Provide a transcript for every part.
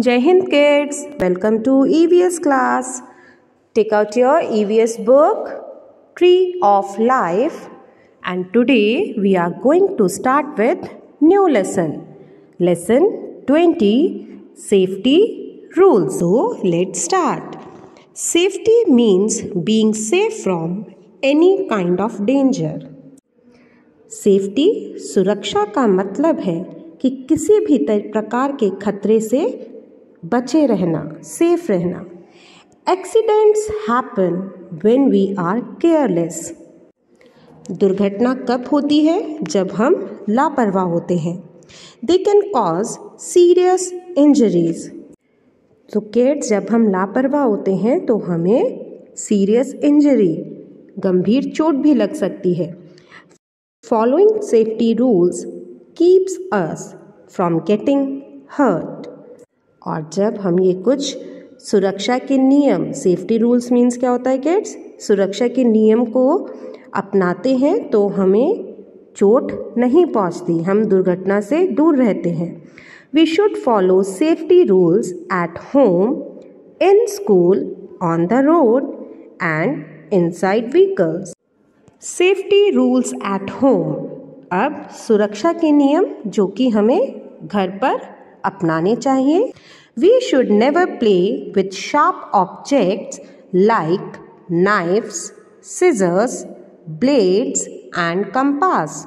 Jai Hind kids, welcome to EVS class. Take out your EVS book, Tree of Life, and today we are going to start with new lesson. Lesson 20, Safety Rules. So let's start. Safety means being safe from any kind of danger. Safety सुरक्षा का मतलब है कि किसी भी प्रकार के खतरे से बचे रहना, सेफ रहना. Accidents happen when we are careless. दुर्घटना कब होती है? जब हम लापरवाह होते हैं. They can cause serious injuries. तो किड्स, जब हम लापरवाह होते हैं तो हमें सीरियस इंजरी, गंभीर चोट भी लग सकती है. Following safety rules keeps us from getting hurt. और जब हम ये कुछ सुरक्षा के नियम, सेफ्टी रूल्स मीन्स क्या होता है किड्स? सुरक्षा के नियम को अपनाते हैं तो हमें चोट नहीं पहुंचती, हम दुर्घटना से दूर रहते हैं. We should follow safety rules at home, in school, on the road and inside vehicles. Safety rules at home. अब सुरक्षा के नियम जो कि हमें घर पर अपनाने चाहिए. We should never play with sharp objects like knives, scissors, blades and compass.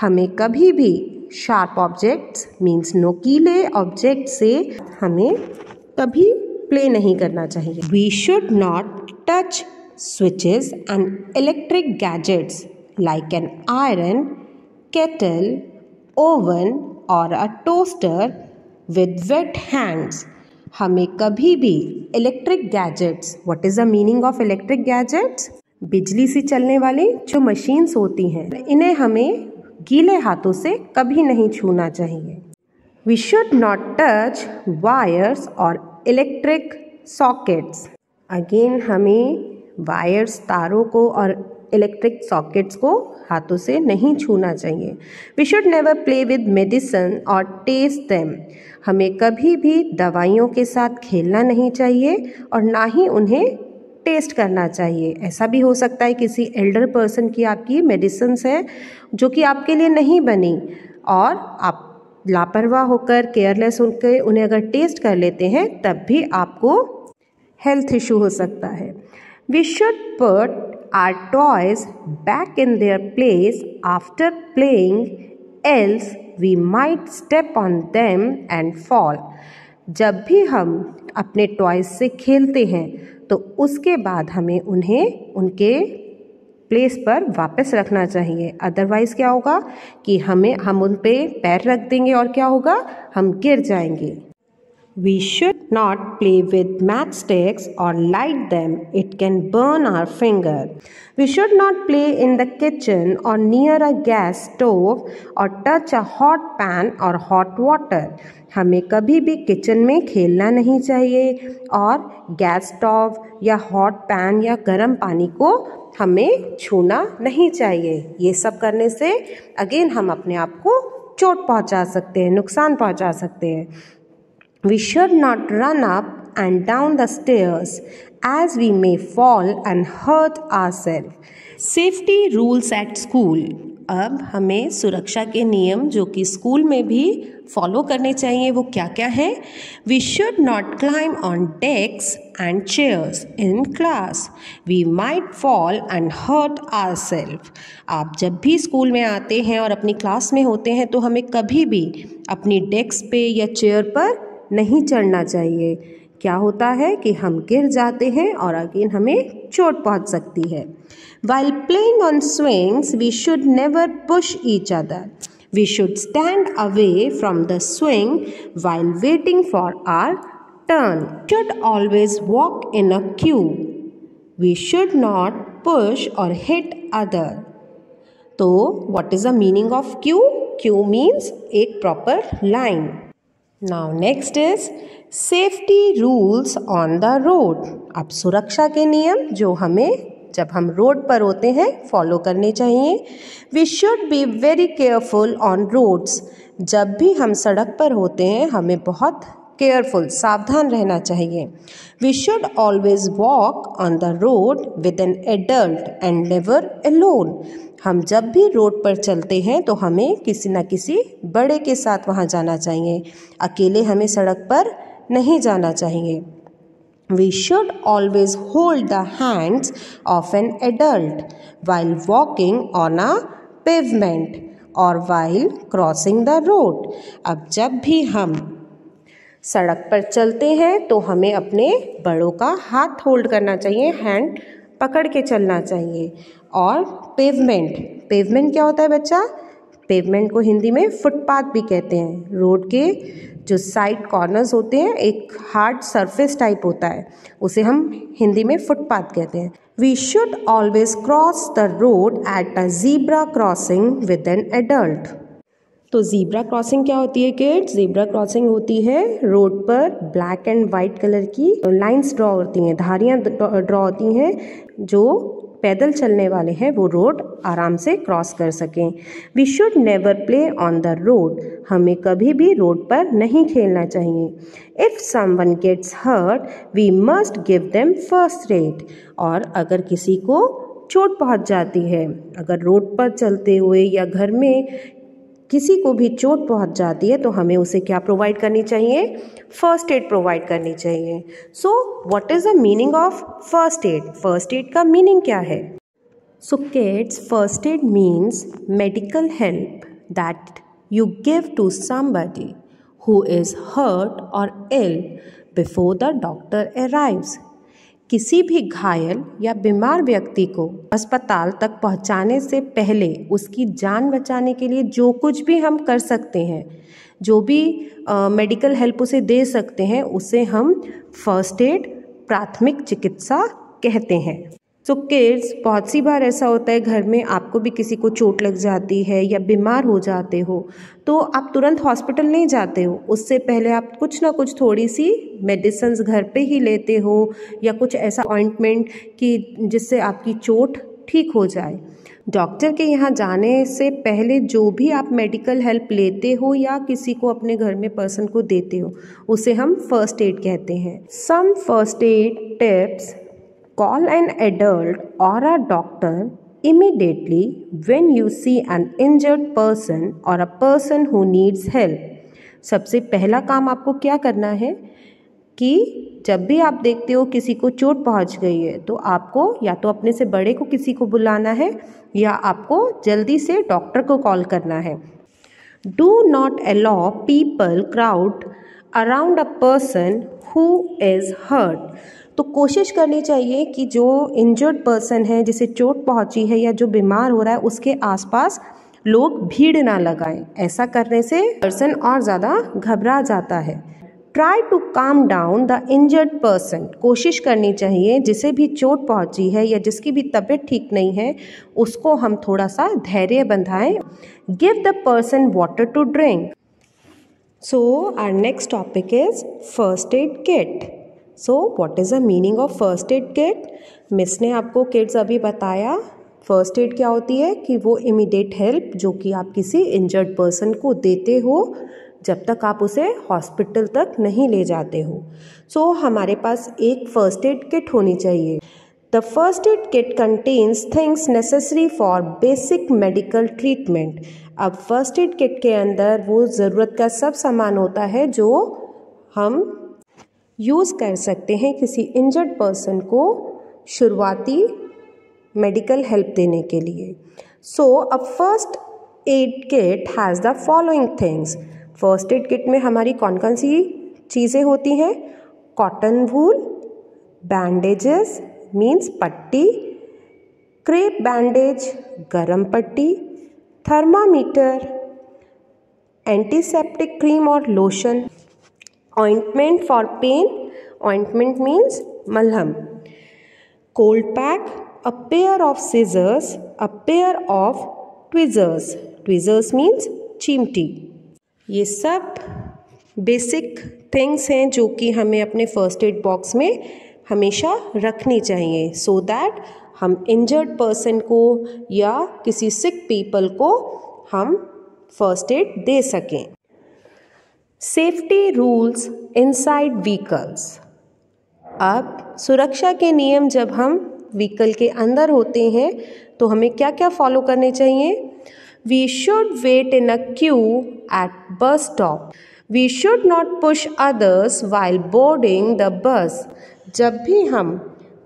हमें कभी भी शार्प ऑब्जेक्ट्स मीन्स नोकीले ऑब्जेक्ट से हमें कभी प्ले नहीं करना चाहिए. We should not touch switches and electric gadgets like an iron, kettle, oven or a toaster with wet hands. हमें कभी भी electric gadgets, what is the meaning of electric gadgets? बिजली से चलने वाली जो मशीन्स होती हैं, इन्हें हमें गीले हाथों से कभी नहीं छूना चाहिए. We should not touch wires और इलेक्ट्रिक सॉकेट्स. अगेन हमें वायर्स, तारों को और इलेक्ट्रिक सॉकेट्स को हाथों से नहीं छूना चाहिए. We should never play with medicine और टेस्ट देम. हमें कभी भी दवाइयों के साथ खेलना नहीं चाहिए और ना ही उन्हें टेस्ट करना चाहिए. ऐसा भी हो सकता है किसी एल्डर पर्सन की आपकी मेडिसिन्स है जो कि आपके लिए नहीं बनी और आप लापरवाह होकर, केयरलेस होकर उन्हें अगर टेस्ट कर लेते हैं तब भी आपको हेल्थ इशू हो सकता है. We should put our toys back in their place after playing, else we might step on them and fall. जब भी हम अपने टॉयज से खेलते हैं तो उसके बाद हमें उन्हें उनके प्लेस पर वापस रखना चाहिए. अदरवाइज़ क्या होगा कि हम उन पे पैर रख देंगे और क्या होगा, हम गिर जाएंगे. We should not play with matchsticks or light them. It can burn our finger. We should not play in the kitchen or near a gas stove or touch a hot pan or hot water. हमें कभी भी kitchen में खेलना नहीं चाहिए और gas stove या hot pan या गर्म पानी को हमें छूना नहीं चाहिए. ये सब करने से अगेन हम अपने आप को चोट पहुंचा सकते हैं, नुकसान पहुंचा सकते हैं. We should not run up and down the stairs as we may fall and hurt ourselves. Safety rules at school. अब हमें सुरक्षा के नियम जो कि स्कूल में भी फॉलो करने चाहिए वो क्या क्या है? We should not climb on desks and chairs in class. We might fall and hurt ourselves. आप जब भी स्कूल में आते हैं और अपनी क्लास में होते हैं तो हमें कभी भी अपनी डेस्क पे या चेयर पर नहीं चढ़ना चाहिए. क्या होता है कि हम गिर जाते हैं और अगेन हमें चोट पहुंच सकती है. While playing on swings, we should never push each other. We should stand away from the swing while waiting for our turn. We should always walk in a queue. We should not push or hit other. तो what is the meaning of queue? Queue means एक proper line. Now next is safety rules on the road. अब सुरक्षा के नियम जो हमें जब हम रोड पर होते हैं फॉलो करने चाहिए. We should be very careful on roads. जब भी हम सड़क पर होते हैं हमें बहुत केयरफुल, सावधान रहना चाहिए। We should always walk on the road with an adult and never alone. हम जब भी रोड पर चलते हैं तो हमें किसी न किसी बड़े के साथ वहाँ जाना चाहिए, अकेले हमें सड़क पर नहीं जाना चाहिए। We should always hold the hands of an adult while walking on a pavement or while crossing the road. अब जब भी हम सड़क पर चलते हैं तो हमें अपने बड़ों का हाथ होल्ड करना चाहिए, हैंड पकड़ के चलना चाहिए। और पेवमेंट क्या होता है बच्चा? पेवमेंट को हिंदी में फुटपाथ भी कहते हैं। रोड के जो साइड कॉर्नर्स होते हैं, एक हार्ड सरफेस टाइप होता है, उसे हम हिंदी में फुटपाथ कहते हैं। We should always cross the road at a zebra crossing with an adult. तो ज़ीब्रा क्रॉसिंग क्या होती है किड्स? ज़ीब्रा क्रॉसिंग होती है रोड पर ब्लैक एंड वाइट कलर की लाइंस ड्रॉ होती हैं, धारियाँ ड्रॉ होती हैं, जो पैदल चलने वाले हैं वो रोड आराम से क्रॉस कर सकें। We should never play on the road. हमें कभी भी रोड पर नहीं खेलना चाहिए। If someone gets hurt we must give them first aid. और अगर किसी को चोट पहुंच जाती है, अगर रोड पर चलते हुए या घर में किसी को भी चोट पहुंच जाती है तो हमें उसे क्या प्रोवाइड करनी चाहिए? फर्स्ट एड प्रोवाइड करनी चाहिए। सो what is the meaning of first add? First aid का मीनिंग क्या है? So kids, first aid means medical help that you give to somebody who is hurt or ill before the doctor arrives. किसी भी घायल या बीमार व्यक्ति को अस्पताल तक पहुंचाने से पहले उसकी जान बचाने के लिए जो कुछ भी हम कर सकते हैं, जो भी मेडिकल हेल्प उसे दे सकते हैं, उसे हम फर्स्ट एड, प्राथमिक चिकित्सा कहते हैं। सो किड्स, बहुत सी बार ऐसा होता है घर में आपको भी किसी को चोट लग जाती है या बीमार हो जाते हो तो आप तुरंत हॉस्पिटल नहीं जाते हो, उससे पहले आप कुछ ना कुछ थोड़ी सी मेडिसिन्स घर पे ही लेते हो या कुछ ऐसा ऑइंटमेंट कि जिससे आपकी चोट ठीक हो जाए। डॉक्टर के यहाँ जाने से पहले जो भी आप मेडिकल हेल्प लेते हो या किसी को अपने घर में पर्सन को देते हो उसे हम फर्स्ट एड कहते हैं। Some first aid tips: call an adult or a doctor immediately when you see an injured person or a person who needs help. सबसे पहला काम आपको क्या करना है कि जब भी आप देखते हो किसी को चोट पहुंच गई है तो आपको या तो अपने से बड़े को किसी को बुलाना है या आपको जल्दी से डॉक्टर को कॉल करना है। Do not allow people crowd around a person who is hurt. तो कोशिश करनी चाहिए कि जो इंजर्ड पर्सन है, जिसे चोट पहुंची है या जो बीमार हो रहा है, उसके आसपास लोग भीड़ ना लगाएं। ऐसा करने से पर्सन और ज़्यादा घबरा जाता है। Try to calm down the injured person. कोशिश करनी चाहिए जिसे भी चोट पहुंची है या जिसकी भी तबीयत ठीक नहीं है उसको हम थोड़ा सा धैर्य बंधाएं। Give the person water to drink. So our next topic is first aid kit. So what is the meaning of first aid kit? Miss ने आपको किड्स अभी बताया फर्स्ट एड क्या होती है कि वो इमीडिएट हेल्प जो कि आप किसी इंजर्ड पर्सन को देते हो जब तक आप उसे हॉस्पिटल तक नहीं ले जाते हो। सो हमारे पास एक फर्स्ट एड किट होनी चाहिए। The first aid kit contains things necessary for basic medical treatment. अब फर्स्ट एड किट के अंदर वो ज़रूरत का सब सामान होता है जो हम यूज़ कर सकते हैं किसी इंजर्ड पर्सन को शुरुआती मेडिकल हेल्प देने के लिए। So a first aid kit has the following things. First aid kit में हमारी कौन कौन सी चीज़ें होती हैं? कॉटन वूल, बैंडेजेस मीन्स पट्टी, क्रेप बैंडेज गरम पट्टी, थर्मामीटर, एंटीसेप्टिक क्रीम और lotion, ointment for pain, ointment means malham, cold pack, a pair of scissors, a pair of tweezers, tweezers means चिमटी। ये सब बेसिक थिंग्स हैं जो कि हमें अपने फर्स्ट एड बॉक्स में हमेशा रखनी चाहिए सो दैट हम इंजर्ड पर्सन को या किसी सिक पीपल को हम फर्स्ट एड दे सकें। Safety rules inside vehicles. अब सुरक्षा के नियम जब हम व्हीकल के अंदर होते हैं तो हमें क्या क्या फॉलो करने चाहिए? We should wait in a queue at bus stop. We should not push others while boarding the bus. जब भी हम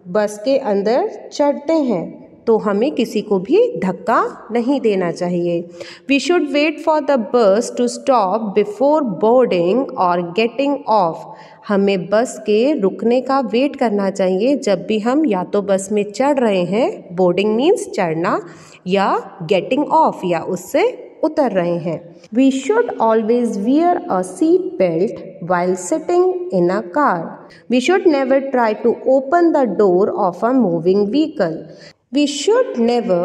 बस के अंदर चढ़ते हैं तो हमें किसी को भी धक्का नहीं देना चाहिए। We should wait for the bus to stop before boarding और गेटिंग ऑफ। हमें बस के रुकने का वेट करना चाहिए जब भी हम या तो बस में चढ़ रहे हैं, बोर्डिंग मीन्स चढ़ना, या गेटिंग ऑफ या उससे उतर रहे हैं। We should always wear a seat belt while sitting in a car. We should never try to open the door of a moving vehicle. We should never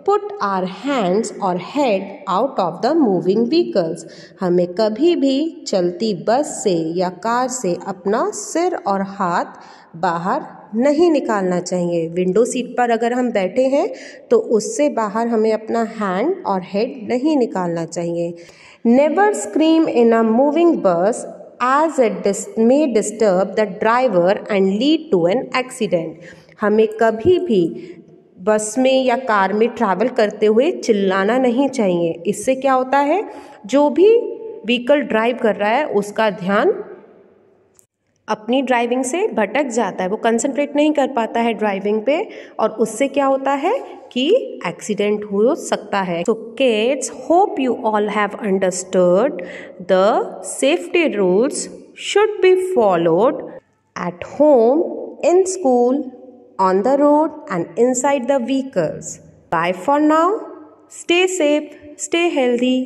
put our hands or head out of the moving vehicles. हमें कभी भी चलती बस से या car से अपना सिर और हाथ बाहर नहीं निकालना चाहिए। विंडो सीट पर अगर हम बैठे हैं तो उससे बाहर हमें अपना हैंड और हेड नहीं निकालना चाहिए। Never scream in a moving bus as it may disturb the driver and lead to an accident. हमें कभी भी बस में या कार में ट्रैवल करते हुए चिल्लाना नहीं चाहिए। इससे क्या होता है, जो भी व्हीकल ड्राइव कर रहा है उसका ध्यान अपनी ड्राइविंग से भटक जाता है, वो कंसंट्रेट नहीं कर पाता है ड्राइविंग पे, और उससे क्या होता है कि एक्सीडेंट हो सकता है। So kids, hope you all have understood the safety rules should be followed at home, in school, on the road and inside the vehicles. Bye for now. Stay safe, stay healthy.